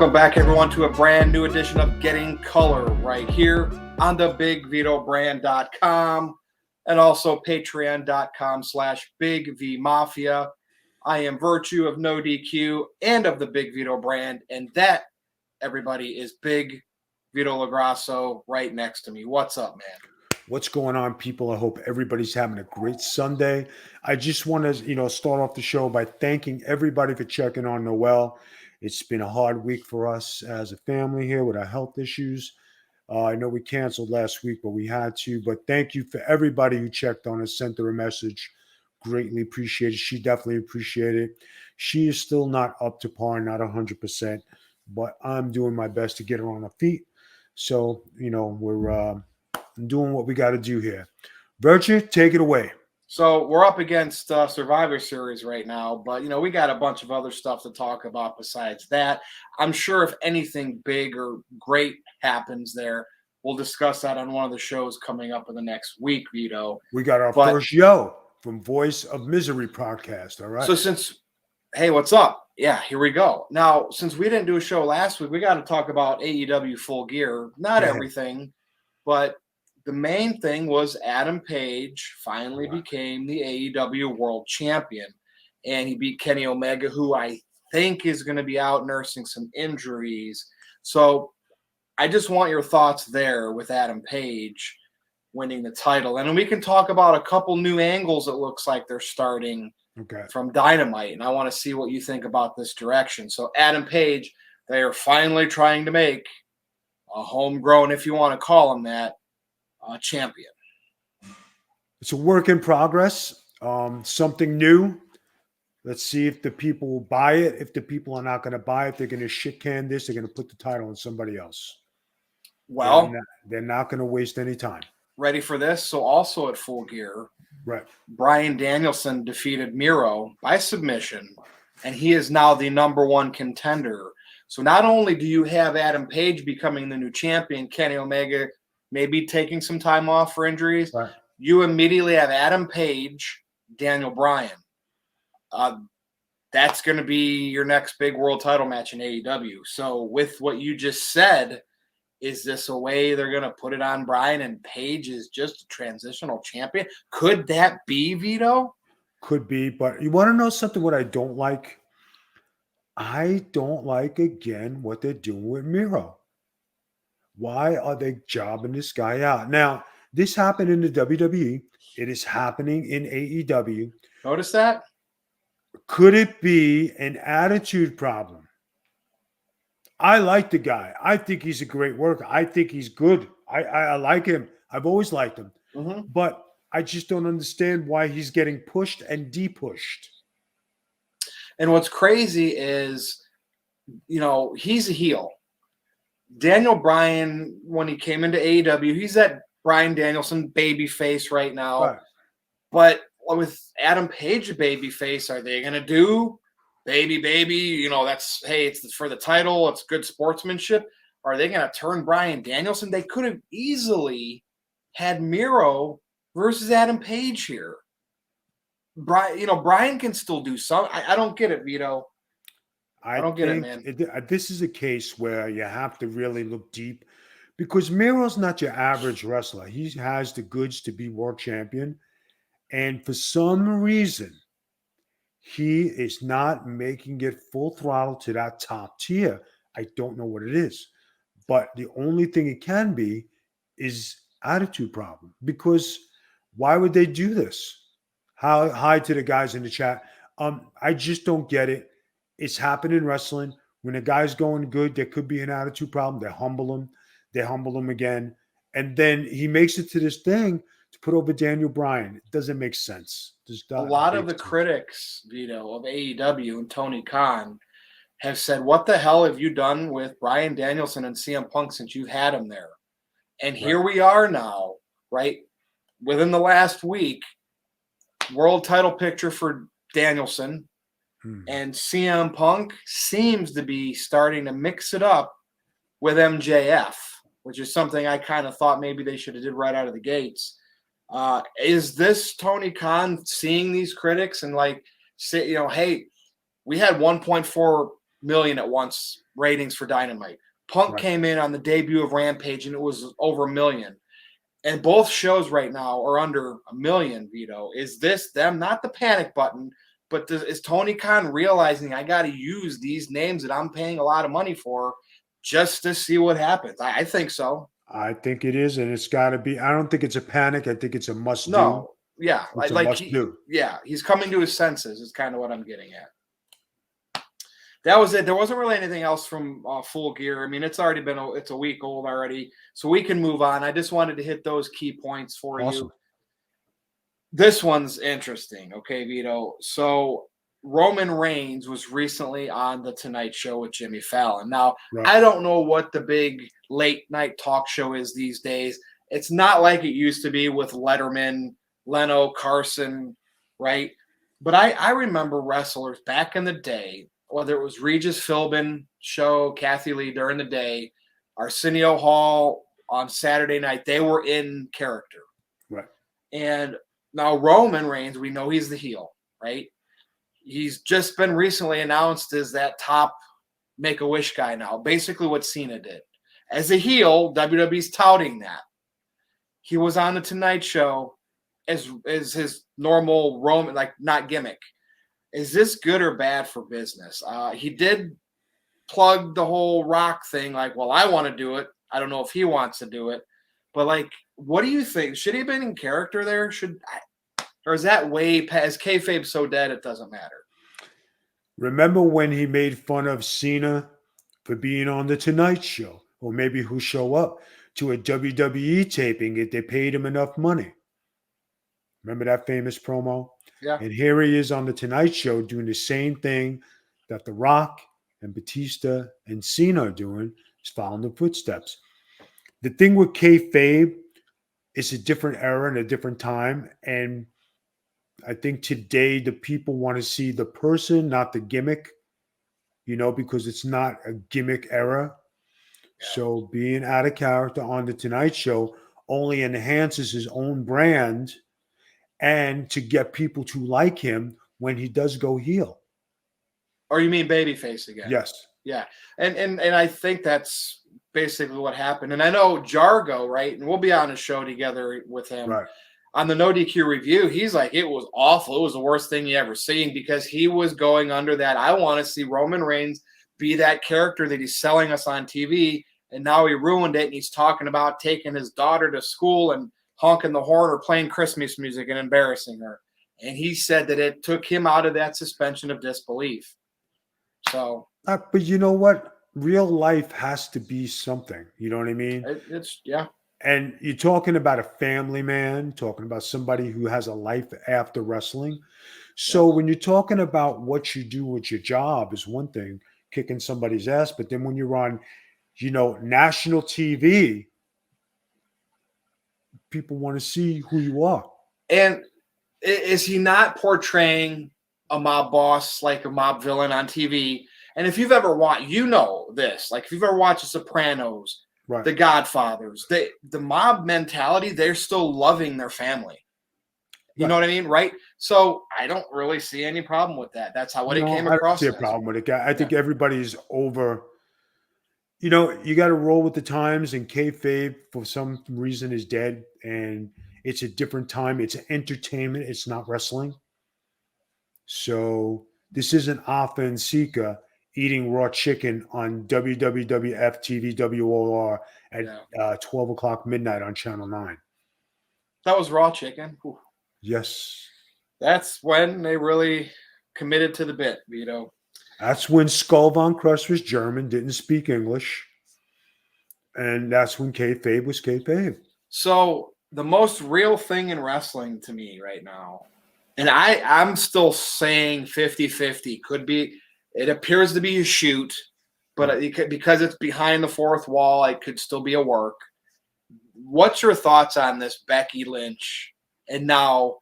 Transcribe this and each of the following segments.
Welcome back, everyone, to a brand new edition of Getting Color right here on the BigVitoBrand.com and also Patreon.com/BigVMafia. I am Virtue of No DQ and of the Big Vito brand, and that, everybody, is Big Vito LaGrasso right next to me. What's up, man? What's going on, people? I hope everybody's having a great Sunday. I just want to, start off the show by thanking everybody for checking on Noel. It's been a hard week for us as a family here with our health issues. I know we canceled last week, but we had to. But thank you for everybody who checked on us, sent her a message. Greatly appreciated. She definitely appreciated it. She is still not up to par, not 100%, but I'm doing my best to get her on her feet. So, we're doing what we got to do here. Virtue, take it away. So we're up against Survivor Series right now, but we got a bunch of other stuff to talk about besides that. I'm sure if anything big or great happens there, we'll discuss that on one of the shows coming up in the next week, Vito. We got our first yo from Voice of Misery podcast. All right. So hey, what's up? Yeah, here we go. Now, since we didn't do a show last week, we got to talk about AEW Full Gear. Not everything, but the main thing was Adam Page finally became the AEW World Champion, and he beat Kenny Omega, who I think is going to be out nursing some injuries. So I just want your thoughts there with Adam Page winning the title. And then we can talk about a couple new angles it looks like they're starting from Dynamite, and I want to see what you think about this direction. So Adam Page, they are finally trying to make a homegrown, if you want to call him that, champion. It's a work in progress, something new. Let's see if the people will buy it. If the people are not going to buy it, they're going to shit can this. They're going to put the title on somebody else. Well, they're not going to waste any time. Ready for this? So also at Full Gear, right? Bryan Danielson defeated Miro by submission, and he is now the #1 contender. So not only do you have Adam Page becoming the new champion, Kenny Omega maybe taking some time off for injuries, right, you immediately have Adam Page, Daniel Bryan. That's going to be your next big world title match in AEW. So with what you just said, is this a way they're going to put it on Bryan and Page is just a transitional champion? Could that be, Vito? Could be, but you want to know something what I don't like? I don't like, again, what they're doing with Miro. Why are they jobbing this guy out? Now, this happened in the WWE. It is happening in AEW. Notice that? Could it be an attitude problem? I like the guy. I think he's a great worker. I think he's good. I like him. I've always liked him. Mm-hmm. But I just don't understand why he's getting pushed and de-pushed. And what's crazy is, he's a heel. Daniel Bryan, when he came into AEW, he's that Bryan Danielson baby face right now. Right. But with Adam Page a baby face, are they going to do baby? It's for the title. It's good sportsmanship. Are they going to turn Bryan Danielson? They could have easily had Miro versus Adam Page here. Bryan can still do something. I don't get it, Vito. I don't get it, man. This is a case where you have to really look deep because Miro's not your average wrestler. He has the goods to be world champion. And for some reason, he is not making it full throttle to that top tier. I don't know what it is. But the only thing it can be is attitude problem. Because why would they do this? Hi to the guys in the chat. I just don't get it. It's happened in wrestling. When a guy's going good, there could be an attitude problem. They humble him. They humble him again. And then he makes it to this thing to put over Daniel Bryan. It doesn't make sense. A lot of the critics, Vito, of AEW and Tony Khan have said, what the hell have you done with Bryan Danielson and CM Punk since you've had him there? And here we are now, right? Within the last week, world title picture for Danielson. And CM Punk seems to be starting to mix it up with MJF, which is something I kind of thought maybe they should have did right out of the gates. Is this Tony Khan seeing these critics and say, hey, we had 1.4 million at once ratings for Dynamite. Punk came in on the debut of Rampage, and it was over 1 million. And both shows right now are under 1 million, Vito. Is this them? Not the panic button, but is Tony Khan realizing I got to use these names that I'm paying a lot of money for just to see what happens? I think so. I think it is, and it's got to be. I don't think it's a panic. I think it's a must do. No, yeah, It's a must do. Yeah, he's coming to his senses. Is kind of what I'm getting at. That was it. There wasn't really anything else from Full Gear. I mean, it's already been it's a week old already, so we can move on. I just wanted to hit those key points for you. This one's interesting, okay, Vito. So Roman Reigns was recently on the Tonight Show with Jimmy Fallon. Now, I don't know what the big late night talk show is these days. It's not like it used to be with Letterman, Leno, Carson, right? But I remember wrestlers back in the day, whether it was Regis Philbin show, Kathy Lee during the day, Arsenio Hall on Saturday night, they were in character. Right. And now Roman Reigns, we know he's the heel, right? He's just been recently announced as that top Make-A-Wish guy now, basically what Cena did. As a heel, WWE's touting that. He was on the Tonight Show as his normal Roman, like not gimmick. Is this good or bad for business? He did plug the whole Rock thing, like, well, I want to do it. I don't know if he wants to do it. But, like, what do you think? Should he have been in character there? Or is that way past? Kayfabe so dead it doesn't matter? Remember when he made fun of Cena for being on the Tonight Show, or maybe who show up to a WWE taping if they paid him enough money? Remember that famous promo? Yeah. And here he is on the Tonight Show doing the same thing that The Rock and Batista and Cena are doing, is following the footsteps. The thing with kayfabe, it's a different era and a different time. And I think today the people want to see the person, not the gimmick, because it's not a gimmick era. Yeah. So being out of character on the Tonight Show only enhances his own brand and to get people to like him when he does go heel. Or you mean babyface again? Yes. Yeah. And I think that's basically what happened. And I know Jargo, right? And we'll be on a show together with him. Right. On the No DQ review, he's like, it was awful. It was the worst thing you ever seen, because he was going under that. I want to see Roman Reigns be that character that he's selling us on TV. And now he ruined it. And he's talking about taking his daughter to school and honking the horn or playing Christmas music and embarrassing her. And he said that it took him out of that suspension of disbelief. So, but you know what? Real life has to be something. You know what I mean? It's yeah. And you're talking about a family man, talking about somebody who has a life after wrestling. So when you're talking about what you do with your job is one thing, kicking somebody's ass. But then when you're on, national TV, people want to see who you are. And is he not portraying a mob boss, like a mob villain on TV? And if you've ever watched, this, like if you've ever watched The Sopranos, right, The Godfathers, the mob mentality, they're still loving their family. You know what I mean? Right? So I don't really see any problem with that. That's how it came across. I don't see a problem with it. I think everybody's over. You got to roll with the times, and kayfabe for some reason is dead, and it's a different time. It's entertainment. It's not wrestling. So this isn't Alpha and Sika eating raw chicken on WWF TV WOR at 12 o'clock midnight on Channel 9. That was raw chicken? Ooh. Yes. That's when they really committed to the bit, Vito. That's when Skull Von Crust was German, didn't speak English. And that's when kayfabe was kayfabe. So the most real thing in wrestling to me right now, and I'm still saying 50-50, could be, it appears to be a shoot, but because it's behind the fourth wall, it could still be a work. What's your thoughts on this Becky Lynch and now,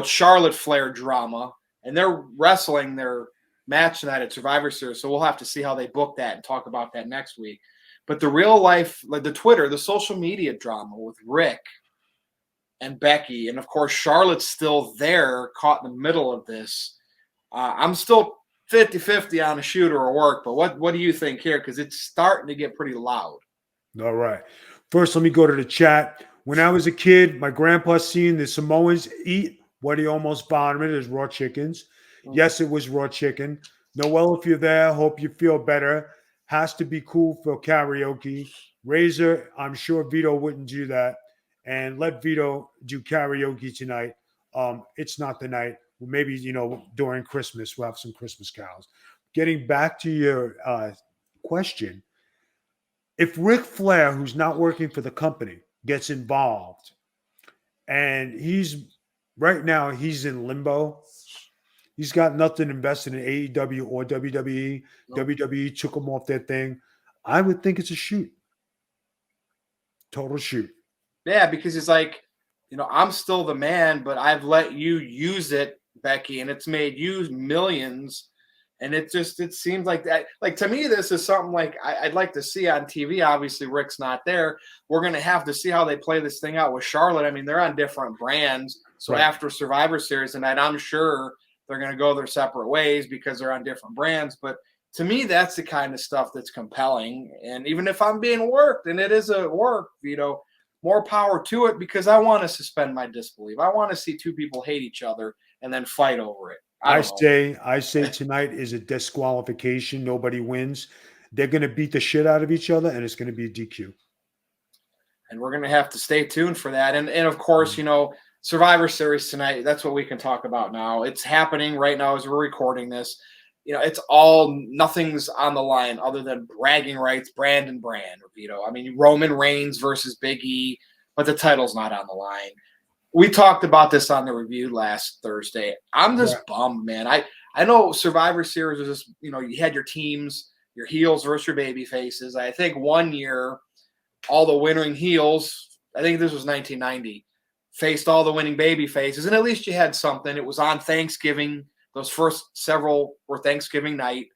Charlotte Flair drama, and they're wrestling their match tonight at Survivor Series, so we'll have to see how they book that and talk about that next week. But the real life, like the Twitter, the social media drama with Rick and Becky, and of course Charlotte's still there, caught in the middle of this. I'm still 50-50 on a shoot or a work. But what do you think here? Because it's starting to get pretty loud. All right. First, let me go to the chat. When I was a kid, my grandpa seen the Samoans eat what he almost vomited as raw chickens. Yes, it was raw chicken. Noel, if you're there, hope you feel better. Has to be cool for karaoke. Razor, I'm sure Vito wouldn't do that. And let Vito do karaoke tonight. It's not the night. Maybe, during Christmas, we'll have some Christmas carols. Getting back to your question, if Ric Flair, who's not working for the company, gets involved and he's right now he's in limbo, he's got nothing invested in AEW or WWE. Nope. WWE took him off their thing. I would think it's a shoot. Total shoot. Yeah, because he's like, I'm still the man, but I've let you use it, Becky, and it's made you millions. And it seems like that. Like, to me, this is something like I'd like to see on TV. Obviously, Rick's not there. We're going to have to see how they play this thing out with Charlotte. I mean, they're on different brands. So Right. after Survivor Series tonight, I'm sure they're going to go their separate ways because they're on different brands. But to me, that's the kind of stuff that's compelling. And even if I'm being worked, and it is a work, Vito, more power to it, because I want to suspend my disbelief. I want to see two people hate each other and then fight over it. I say tonight is a disqualification. Nobody wins. They're going to beat the shit out of each other, and it's going to be a DQ. And we're going to have to stay tuned for that. And of course, Survivor Series tonight, that's what we can talk about now. It's happening right now as we're recording this. It's nothing's on the line other than bragging rights, brand, Vito. I mean, Roman Reigns versus Big E, but the title's not on the line. We talked about this on the review last Thursday. I'm just bummed, man. I know Survivor Series was just, you had your teams, your heels versus your baby faces. I think one year, all the winning heels, I think this was 1990, faced all the winning baby faces, and at least you had something. It was on Thanksgiving. Those first several were Thanksgiving night.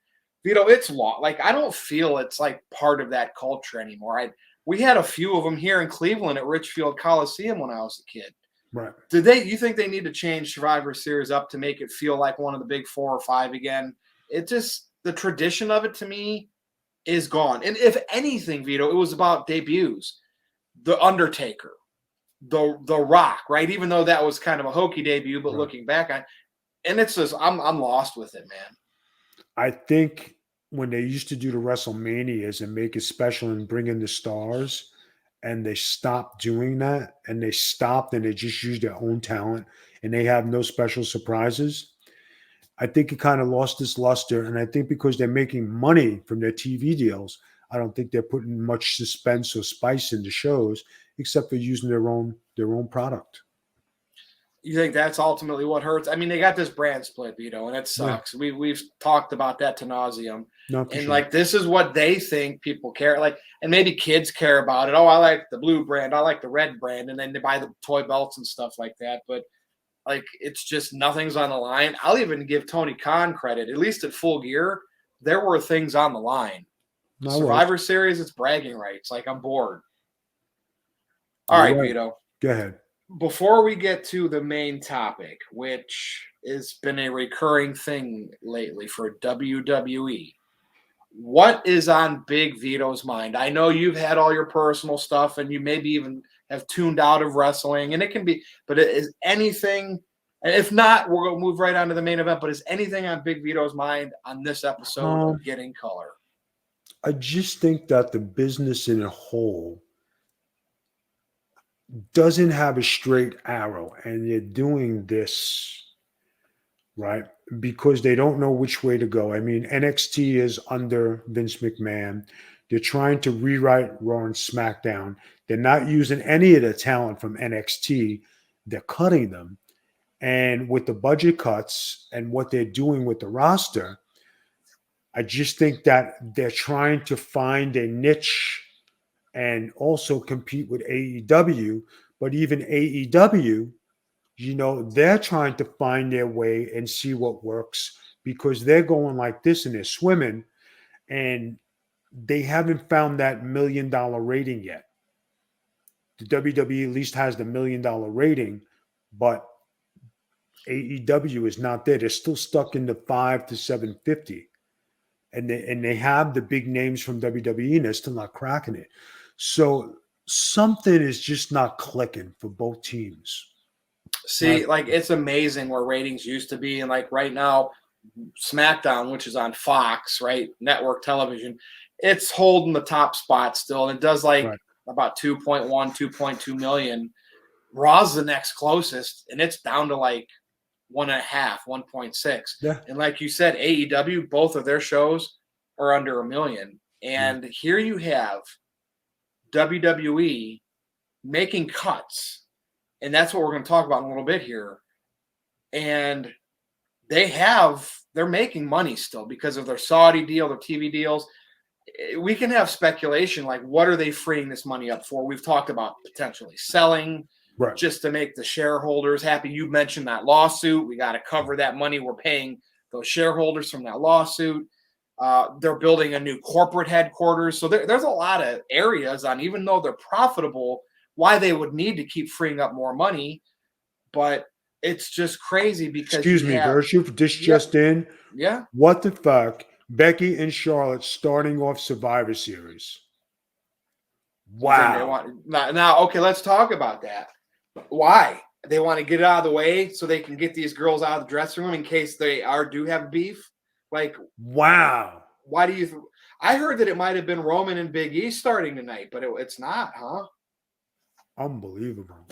Vito, it's long. Like, I don't feel it's like part of that culture anymore. We had a few of them here in Cleveland at Richfield Coliseum when I was a kid. Right. You think they need to change Survivor Series up to make it feel like one of the big 4 or 5 again? The tradition of it to me is gone. And if anything, Vito, it was about debuts. The Undertaker, the Rock, right? Even though that was kind of a hokey debut, but looking back on, and it's just I'm lost with it, man. I think when they used to do the WrestleManias and make it special and bring in the stars, and they stopped doing that, and they just used their own talent, and they have no special surprises, I think it kind of lost its luster. And I think because they're making money from their TV deals, I don't think they're putting much suspense or spice into shows, except for using their own product. You think that's ultimately what hurts? I mean, they got this brand split, Vito, and it sucks. Yeah. We've talked about that to nauseum. Like, this is what they think people care. Like, and maybe kids care about it. Oh, I like the blue brand. I like the red brand. And then they buy the toy belts and stuff like that. But, like, it's just nothing's on the line. I'll even give Tony Khan credit. At least at Full Gear, there were things on the line. Survivor Series, it's bragging rights. Like, I'm bored. All right, Vito. Go ahead. Before we get to the main topic, which has been a recurring thing lately for WWE, what is on Big Vito's mind? I know you've had all your personal stuff and you maybe even have tuned out of wrestling, and it can be, but is anything, and if not, we're going to move right on to the main event, but is anything on Big Vito's mind on this episode of Getting Color? I just think that the business in a whole doesn't have a straight arrow, and they're doing this, right, because they don't know which way to go. I mean, NXT is under Vince McMahon. They're trying to rewrite Raw and SmackDown. They're not using any of the talent from NXT. They're cutting them. And with the budget cuts and what they're doing with the roster, I just think that they're trying to find a niche and also compete with AEW. But even AEW, they're trying to find their way and see what works, because they're going like this and they're swimming, and they haven't found that $1 million rating yet. The WWE at least has the $1 million rating, but AEW is not there. They're still stuck in the 5 to 750. And they have the big names from WWE, and they're still not cracking it. So something is just not clicking for both teams. See, like it's amazing where ratings used to be, and like right now, SmackDown, which is on Fox, right, network television, it's holding the top spot still, and it does like Right. about 2.1, 2.2 million. Raw's the next closest, and it's down to like 1.5, 1.6. Yeah. And like you said, AEW, both of their shows are under 1 million. And here you have WWE making cuts. And that's what we're going to talk about in a little bit here. And they're making money still because of their Saudi deal, their TV deals. We can have speculation like, what are they freeing this money up for? We've talked about potentially selling, Right. just to make the shareholders happy. You mentioned that lawsuit. We got to cover that money we're paying those shareholders from that lawsuit. They're building a new corporate headquarters. So there's a lot of areas on, even though they're profitable, why they would need to keep freeing up more money. But it's just crazy because Excuse me, Gershuf, this just in. Yeah. What the fuck? Becky and Charlotte starting off Survivor Series. Wow. Now, okay, let's talk about that. Why? They want to get it out of the way so they can get these girls out of the dressing room in case they do have beef. Like, wow. Why do you? I heard that it might have been Roman and Big E starting tonight, but it's not, huh? Unbelievable.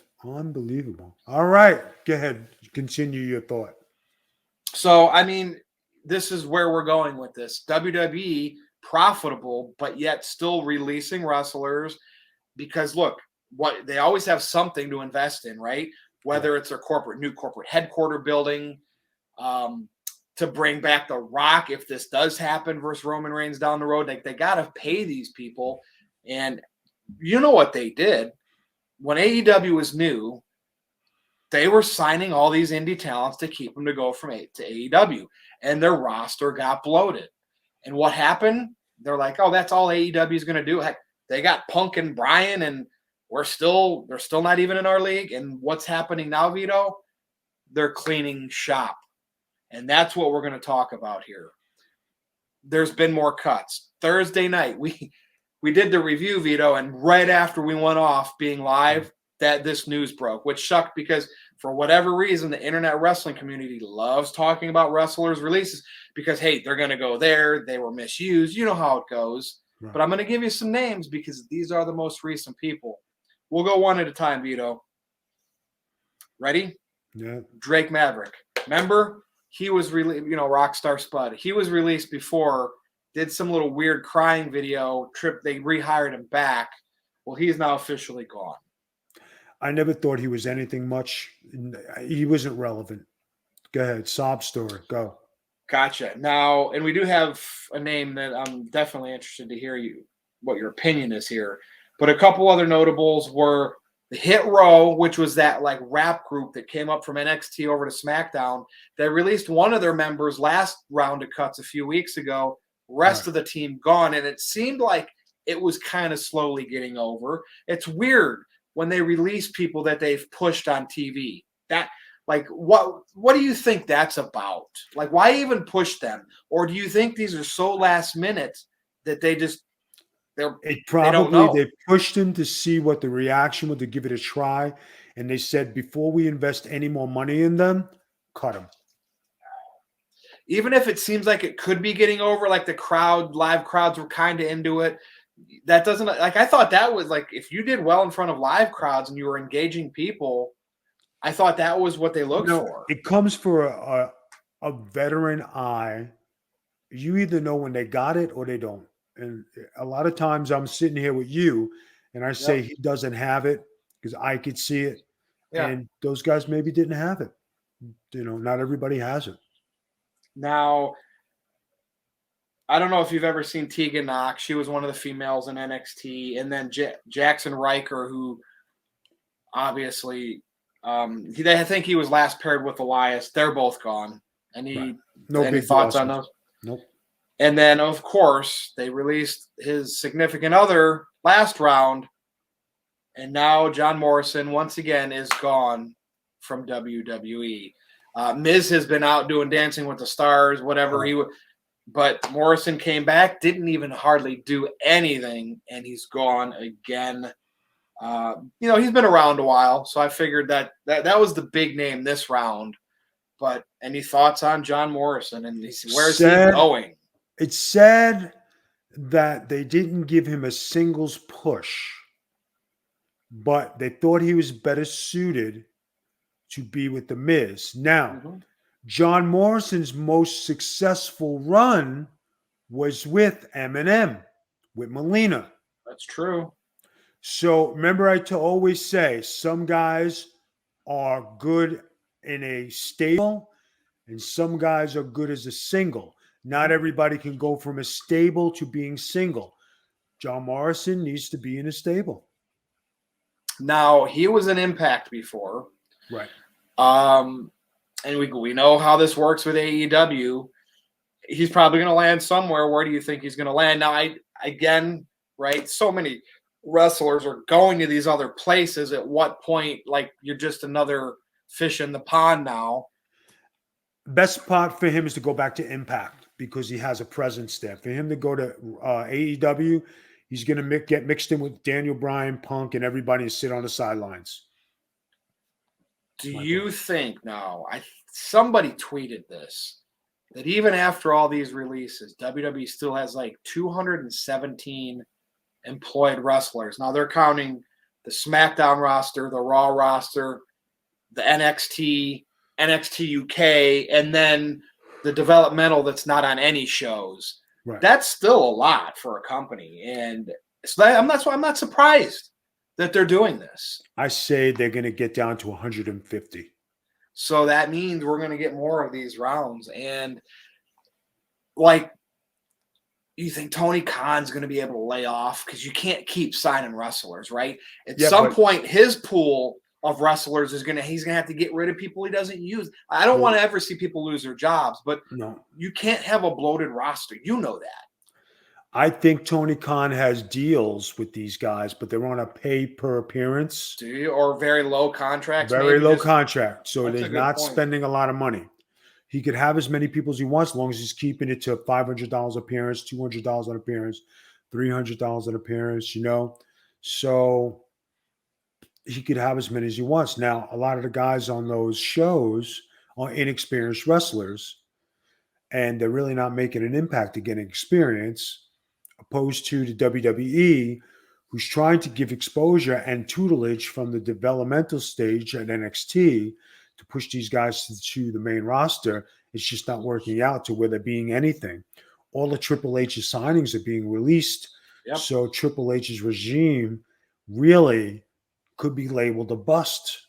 All right, go ahead. Continue your thought. So, I mean, this is where we're going with this. WWE profitable, but yet still releasing wrestlers because look, what they always have something to invest in, right? Whether it's their new corporate headquarter building, to bring back The Rock if this does happen versus Roman Reigns down the road. They got to pay these people. And you know what they did? When AEW was new, they were signing all these indie talents to keep them to go from to AEW. And their roster got bloated. And what happened? They're like, oh, that's all AEW is going to do. Heck, they got Punk and Bryan, and they're still not even in our league. And what's happening now, Vito? They're cleaning shop. And that's what we're going to talk about here. There's been more cuts. Thursday night, we did the review, Vito, and right after we went off being live, that this news broke, which sucked because for whatever reason, the internet wrestling community loves talking about wrestlers' releases because, hey, they're going to go there. They were misused. You know how it goes. Right. But I'm going to give you some names because these are the most recent people. We'll go one at a time, Vito. Ready? Yeah. Drake Maverick. Remember? He was released, Rockstar Spud. He was released before, did some little weird crying video trip. They rehired him back. Well, he's now officially gone. I never thought he was anything much. He wasn't relevant. Go ahead. Sob story. Go. Gotcha. Now, and we do have a name that I'm definitely interested to hear what your opinion is here. But a couple other notables were the Hit Row, which was that like rap group that came up from NXT over to SmackDown. They released one of their members last round of cuts a few weeks ago. Rest of the team gone. And it seemed like it was kind of slowly getting over. It's weird when they release people that they've pushed on TV. That like what do you think that's about? Like why even push them? Or do you think these are so last minute that they pushed him to see what the reaction would, to give it a try, and they said before we invest any more money in them, cut them. Even if it seems like it could be getting over, like live crowds were kind of into it. That doesn't like I thought that was like if you did well in front of live crowds and you were engaging people, I thought that was what they looked for. It comes for a veteran eye. You either know when they got it or they don't. And a lot of times I'm sitting here with you and I say he doesn't have it because I could see it. Yeah. And those guys maybe didn't have it. Not everybody has it. Now, I don't know if you've ever seen Tegan Knox. She was one of the females in NXT. And then Jackson Riker, who obviously, I think he was last paired with Elias. They're both gone. Any thoughts on those? Nope. And then, of course, they released his significant other last round. And now John Morrison, once again, is gone from WWE. Miz has been out doing Dancing with the Stars, whatever he would. But Morrison came back, didn't even hardly do anything, and he's gone again. He's been around a while, so I figured that was the big name this round. But any thoughts on John Morrison and where's he going? It's sad that they didn't give him a singles push, but they thought he was better suited to be with the Miz. Now, John Morrison's most successful run was with Eminem, with Melina. That's true. So remember, I always say some guys are good in a stable and some guys are good as a single. Not everybody can go from a stable to being single. John Morrison needs to be in a stable. Now, he was an Impact before. Right. And we know how this works with AEW. He's probably going to land somewhere. Where do you think he's going to land? Now, so many wrestlers are going to these other places. At what point, you're just another fish in the pond now? Best part for him is to go back to Impact because he has a presence there. For him to go to AEW, he's going to get mixed in with Daniel Bryan, Punk, and everybody and sit on the sidelines. Do you think now? Somebody tweeted this, that even after all these releases, WWE still has 217 employed wrestlers. Now they're counting the SmackDown roster, the Raw roster, the NXT UK, and then the developmental that's not on any shows. Right. That's still a lot for a company, and so I'm not surprised that they're doing this. I say they're going to get down to 150. So that means we're going to get more of these rounds. And you think Tony Khan's going to be able to lay off? Because you can't keep signing wrestlers, right? At some point, his pool of wrestlers he's going to have to get rid of people he doesn't use. I don't want to ever see people lose their jobs, but you can't have a bloated roster. You know that. I think Tony Khan has deals with these guys, but they're on a pay per appearance. Do you? Or very low contracts? Very low contract. So they're not point. spending a lot of money. He could have as many people as he wants, as long as he's keeping it to $500 appearance, $200 an appearance, $300 an appearance, So he could have as many as he wants. Now, a lot of the guys on those shows are inexperienced wrestlers, and they're really not making an impact to getting experience, opposed to the WWE, who's trying to give exposure and tutelage from the developmental stage at NXT to push these guys to the main roster. It's just not working out to where they're being anything. All the Triple H's signings are being released. Yep. So Triple H's regime really could be labeled a bust.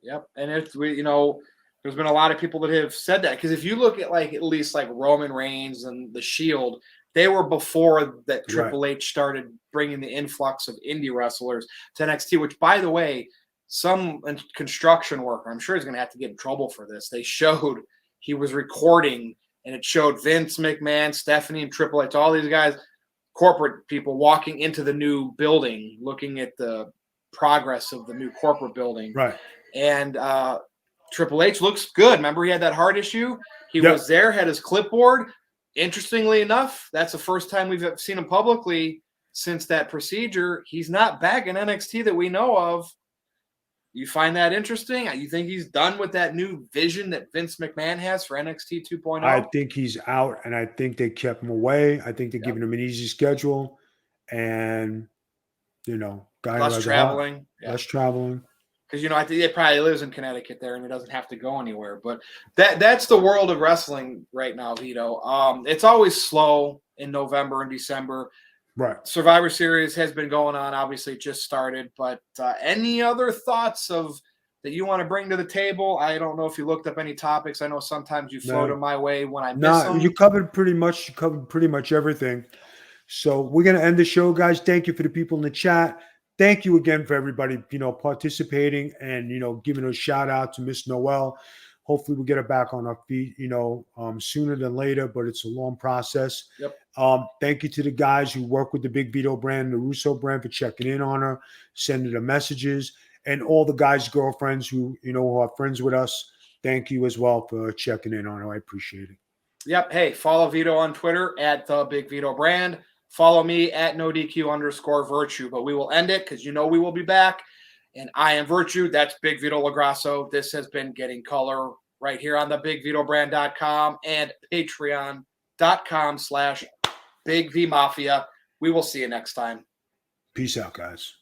Yep. And there's been a lot of people that have said that, because if you look at at least Roman Reigns and the Shield, they were before that Triple H started bringing the influx of indie wrestlers to NXT, which, by the way, some construction worker, I'm sure he's going to have to get in trouble for this. They showed he was recording, and it showed Vince McMahon, Stephanie, and Triple H, all these guys, corporate people, walking into the new building, looking at the progress of the new corporate building. Right. And Triple H looks good. Remember, he had that heart issue. He was there, had his clipboard. Interestingly enough, that's the first time we've seen him publicly since that procedure. He's not back in NXT that we know of. You find that interesting? You think he's done with that new vision that Vince McMahon has for NXT 2.0? I think he's out, and I think they kept him away. I think they're giving him an easy schedule, and guy less traveling. Less traveling. Because I think he probably lives in Connecticut there, and he doesn't have to go anywhere. But that's the world of wrestling right now, Vito. It's always slow in November and December. Right. Survivor Series has been going on. Obviously, it just started. But any other thoughts that you want to bring to the table? I don't know if you looked up any topics. I know sometimes you float them my way when I miss them. You covered pretty much everything. So we're going to end the show, guys. Thank you for the people in the chat. Thank you again for everybody, participating and, giving a shout out to Miss Noel. Hopefully we'll get her back on our feet, sooner than later, but it's a long process. Yep. Thank you to the guys who work with the Big Vito brand, the Russo brand, for checking in on her, sending her messages, and all the guys' girlfriends who are friends with us. thank you as well for checking in on it. I appreciate it. Yep. Hey, follow Vito on Twitter at the Big Vito Brand. Follow me at NoDQ_Virtue. But we will end it because we will be back. And I am Virtue. That's Big Vito LaGrasso. This has been Getting Color right here on the BigVitoBrand.com and Patreon.com/BigVMafia. We will see you next time. Peace out, guys.